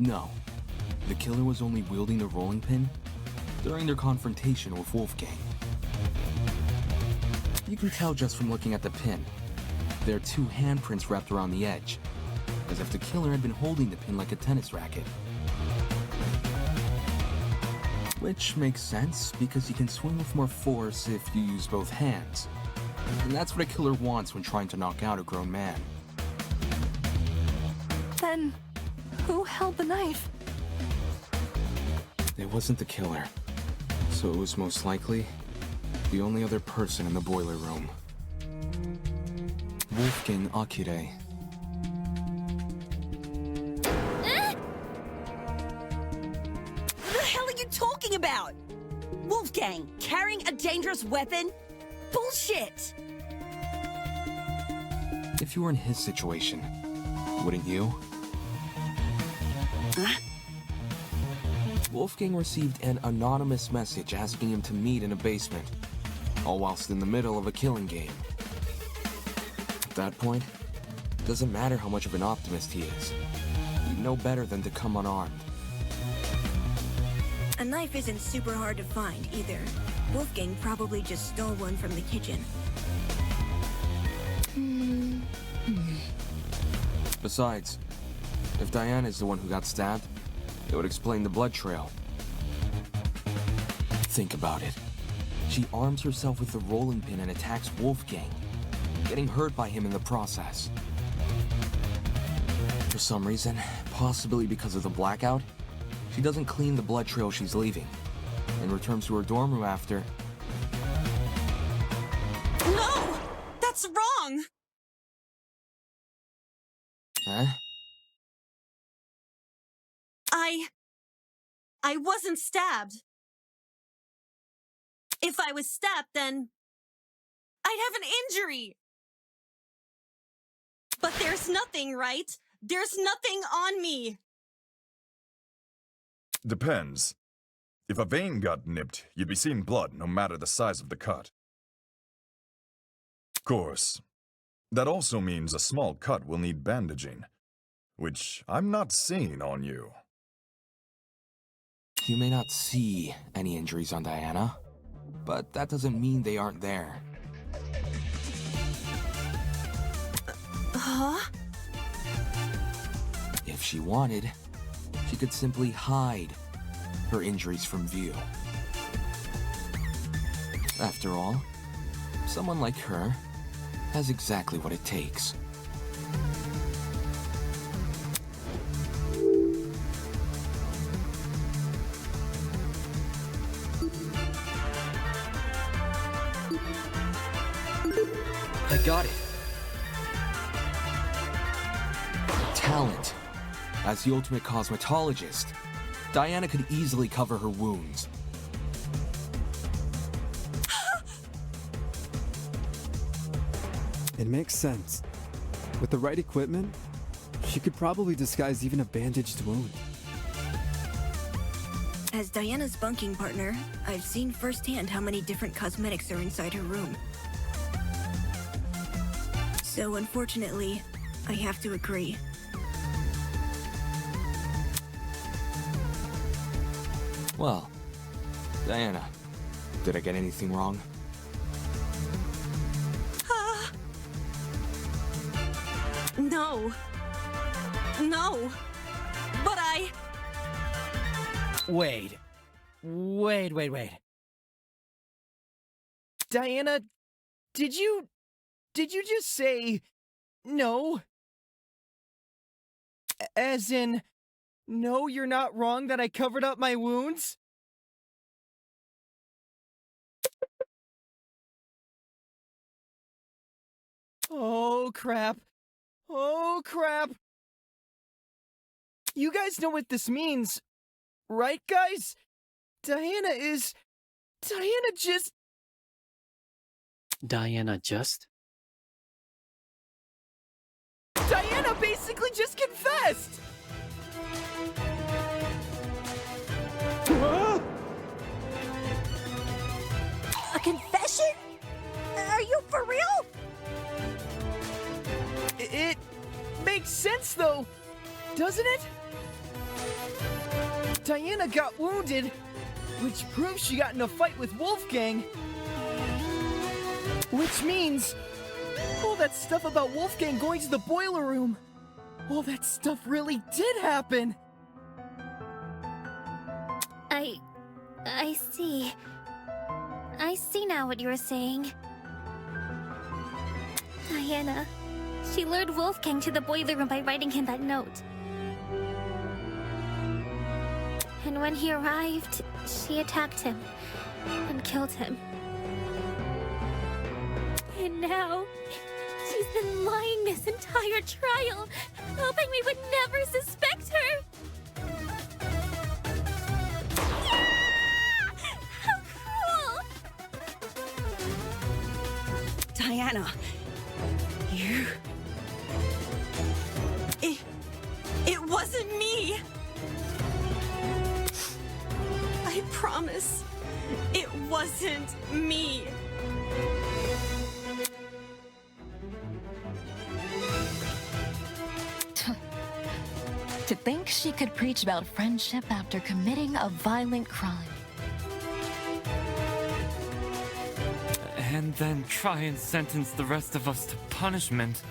No, the killer was only wielding the rolling pin during their confrontation with Wolfgang. You can tell just from looking at the pin. There are two handprints wrapped around the edge, as if the killer had been holding the pin like a tennis racket. Which makes sense, because you can swing with more force if you use both hands. And that's what a killer wants when trying to knock out a grown man. Then, who held the knife? It wasn't the killer, so it was most likely the only other person in the boiler room. Wolfgang Akire. What the hell are you talking about? Wolfgang, carrying a dangerous weapon? Bullshit! If you were in his situation, wouldn't you? Wolfgang received an anonymous message asking him to meet in a basement, all whilst in the middle of a killing game. At that point, it doesn't matter how much of an optimist he is. He'd know better than to come unarmed. A knife isn't super hard to find, either. Wolfgang probably just stole one from the kitchen. Besides, if Diana is the one who got stabbed, it would explain the blood trail. Think about it. She arms herself with the rolling pin and attacks Wolfgang, getting hurt by him in the process. For some reason, possibly because of the blackout, she doesn't clean the blood trail she's leaving, and returns to her dorm room after. No! That's wrong! Huh? I wasn't stabbed. If I was stabbed, then I'd have an injury. But there's nothing, right? There's nothing on me. Depends. If a vein got nipped, you'd be seeing blood no matter the size of the cut. Of course, that also means a small cut will need bandaging, which I'm not seeing on you. You may not see any injuries on Diana, but that doesn't mean they aren't there. Huh? If she wanted, she could simply hide her injuries from view. After all, someone like her has exactly what it takes. I got it. Talent. As the ultimate cosmetologist, Diana could easily cover her wounds. It makes sense. With the right equipment, she could probably disguise even a bandaged wound. As Diana's bunking partner, I've seen firsthand how many different cosmetics are inside her room. So unfortunately, I have to agree. Well, Diana, did I get anything wrong? No. No. But Wait. Diana, did you just say no? As in, no, you're not wrong that I covered up my wounds? Oh, crap. Oh, crap. You guys know what this means, right, guys? Diana just... Diana just? Diana basically just confessed! A confession? Are you for real? It makes sense, though, doesn't it? Diana got wounded, which proves she got in a fight with Wolfgang. Which means all that stuff about Wolfgang going to the boiler room, all that stuff really did happen. I see. I see now what you were saying. Diana, she lured Wolfgang to the boiler room by writing him that note. And when he arrived, she attacked him and killed him. And now, she's been lying this entire trial, hoping we would never suspect her. Yeah! How cruel! Diana, you... It wasn't me! I promise, it wasn't me. To think she could preach about friendship after committing a violent crime. And then try and sentence the rest of us to punishment.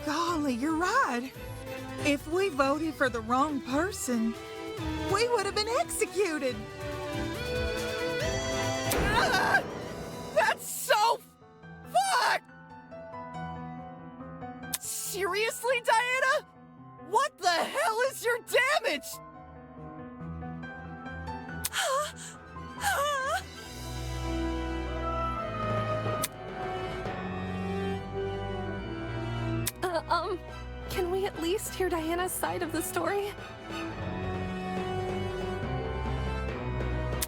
Golly, you're right. If we voted for the wrong person, we would have been executed. Ah! That's so fucked! Seriously, Diana? What the hell is your damage? Can we at least hear Diana's side of the story?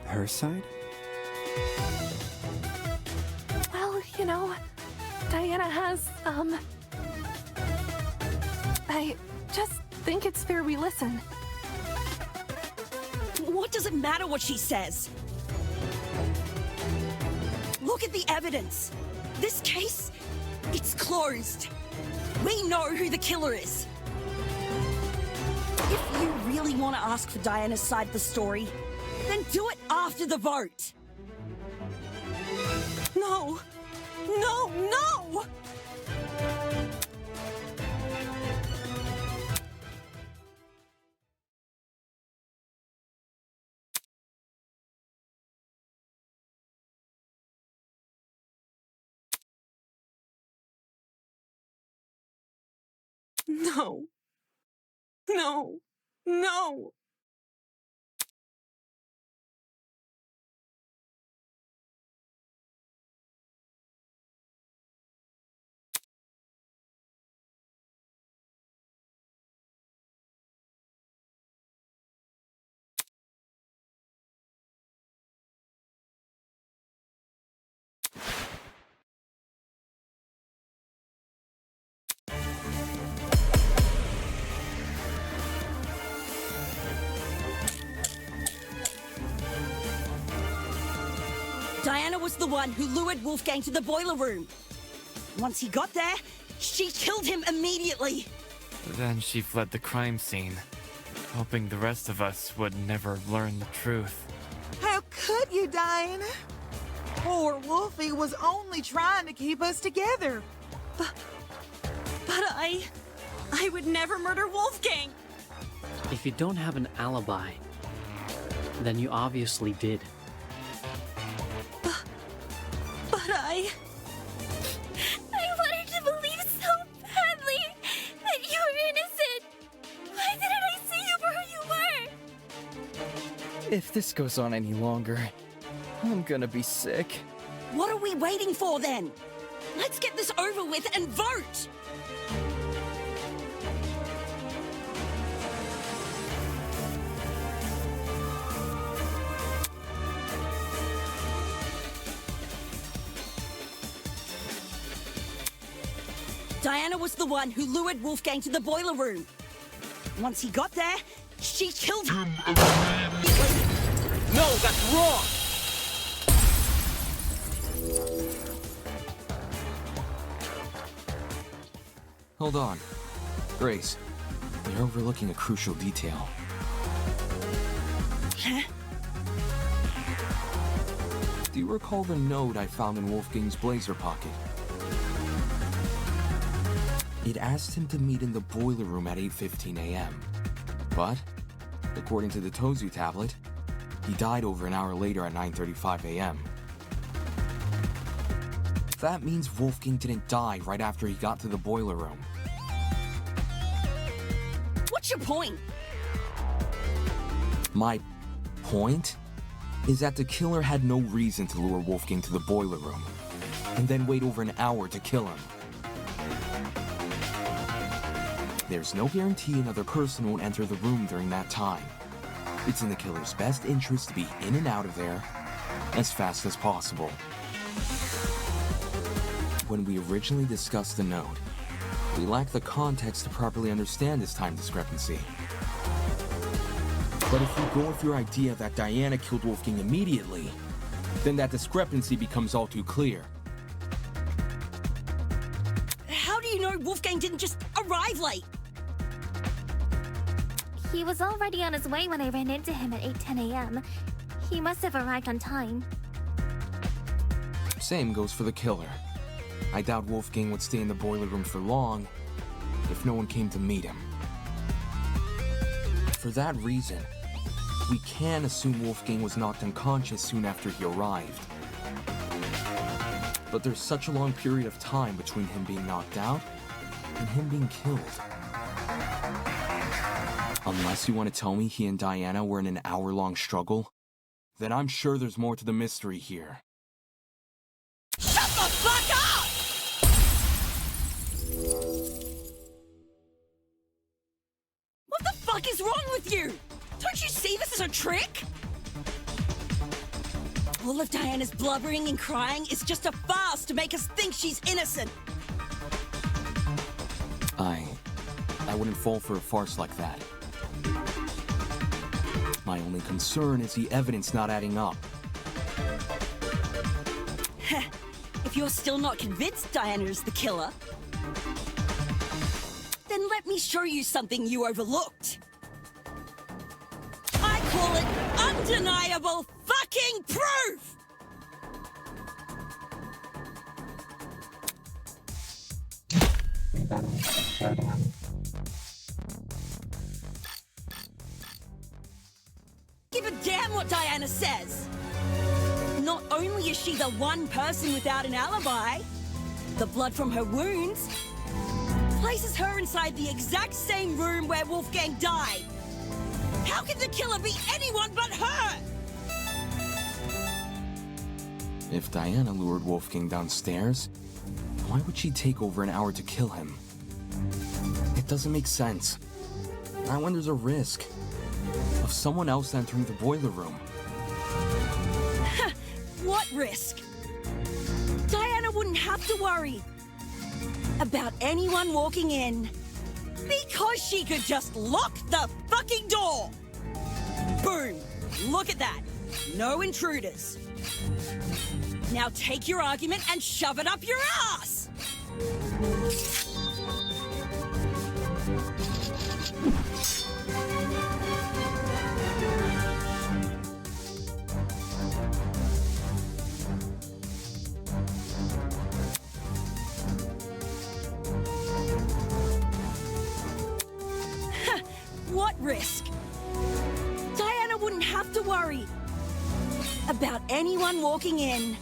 Her side? Well, you know, Diana has, I just think it's fair we listen. What does it matter what she says? Look at the evidence. This case, it's closed. We know who the killer is. If you really want to ask for Diana's side of the story, then do it after the vote. No. No, no! No. No. No. Diana was the one who lured Wolfgang to the boiler room. Once he got there, she killed him immediately. Then she fled the crime scene, hoping the rest of us would never learn the truth. How could you, Diana? Poor Wolfie was only trying to keep us together. But I would never murder Wolfgang. If you don't have an alibi, then you obviously did. But I wanted to believe so badly that you were innocent. Why didn't I see you for who you were? If this goes on any longer, I'm gonna be sick. What are we waiting for then? Let's get this over with and vote! Diana was the one who lured Wolfgang to the boiler room. Once he got there, she killed him immediately. No, that's wrong! Hold on. Grace, You're overlooking a crucial detail. Huh? Do you recall the note I found in Wolfgang's blazer pocket? It asked him to meet in the boiler room at 8:15 a.m. But, according to the Tozu tablet, he died over an hour later at 9:35 a.m. That means Wolfgang didn't die right after he got to the boiler room. What's your point? My point is that the killer had no reason to lure Wolfgang to the boiler room, and then wait over an hour to kill him. There's no guarantee another person won't enter the room during that time. It's in the killer's best interest to be in and out of there as fast as possible. When we originally discussed the note, we lacked the context to properly understand this time discrepancy. But if you go with your idea that Diana killed Wolfgang immediately, then that discrepancy becomes all too clear. How do you know Wolfgang didn't just arrive late? He was already on his way when I ran into him at 8:10 a.m. He must have arrived on time. Same goes for the killer. I doubt Wolfgang would stay in the boiler room for long if no one came to meet him. For that reason, we can assume Wolfgang was knocked unconscious soon after he arrived. But there's such a long period of time between him being knocked out and him being killed. Unless you want to tell me he and Diana were in an hour-long struggle, then I'm sure there's more to the mystery here. Shut the fuck up! What the fuck is wrong with you? Don't you see this is a trick? All of Diana's blubbering and crying is just a farce to make us think she's innocent. I wouldn't fall for a farce like that. My only concern is the evidence not adding up. If you're still not convinced Diana is the killer, then let me show you something you overlooked. I call it undeniable fucking proof! Give a damn what Diana says! Not only is she the one person without an alibi, the blood from her wounds places her inside the exact same room where Wolfgang died. How can the killer be anyone but her? If Diana lured Wolfgang downstairs, why would she take over an hour to kill him? It doesn't make sense. Not when there's a risk of someone else entering the boiler room. What risk? Diana wouldn't have to worry about anyone walking in because she could just lock the fucking door. Boom. Look at that. No intruders. Now take your argument and shove it up your ass. What risk? Diana wouldn't have to worry about anyone walking in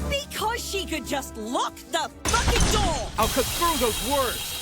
because she could just lock the fucking door! I'll cut through those words!